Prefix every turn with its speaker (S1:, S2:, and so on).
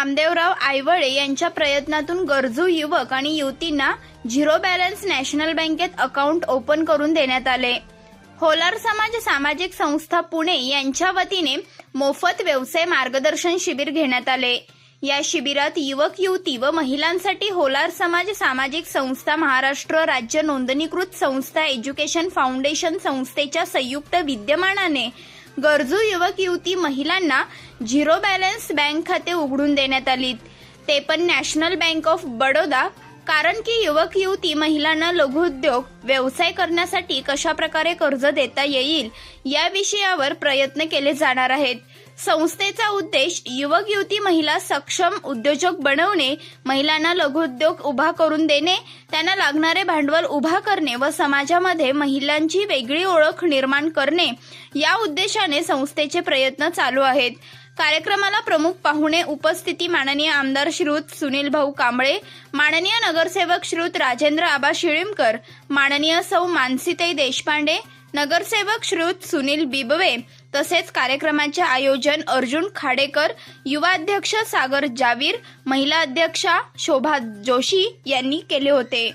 S1: नामदेवराव आयवळे यांच्या प्रयत्नातून गरजू युवक आणि युवतींना झिरो बॅलन्स नॅशनल बँकेत अकाउंट ओपन करून देण्यात आले। होलार समाज सामाजिक संस्था पुणे यांच्या वतीने मोफत व्यवसाय मार्गदर्शन शिबिर घेण्यात आले। या शिबिरात युवक युवती व महिलांसाठी होलार समाज सामाजिक संस्था महाराष्ट्र राज्य नोंदणीकृत संस्था एज्युकेशन फाउंडेशन संस्थेच्या संयुक्त विद्यमानाने गरजू युवक युवती महिलांना झिरो बॅलन्स बँक खाते उघडून देण्यात आली, ते पण नॅशनल बँक ऑफ बडोदा। कारण की युवक युवती महिलांना लघुउद्योग व्यवसाय करण्यासाठी कशा प्रकारे कर्ज देता येईल या विषयावर प्रयत्न केले जाणार आहेत। संस्थेचा उद्देश युवक युवती महिला सक्षम उद्योजक बनवणे, महिलांना लघुउद्योग उभा करून देणे, त्यांना लागणारे भांडवल उभा करणे व समाजामध्ये महिलांची वेगळी ओळख निर्माण करणे या उद्देशाने संस्थेचे प्रयत्न चालू आहेत। कार्यक्रमाला प्रमुख पाहुणे उपस्थिती माननीय आमदार श्रीयुत सुनील भाऊ कांबळे, माननीय नगरसेवक श्रीयुत राजेंद्र आबा शिळीमकर, माननीय सौ मानसीताई देशपांडे, नगरसेवक श्रीयुत सुनील बिबवे, तसेच कार्यक्रमाचे आयोजन अर्जुन खाडेकर, युवा अध्यक्ष सागर जावीर, महिला अध्यक्षा शोभा जोशी यांनी केले होते।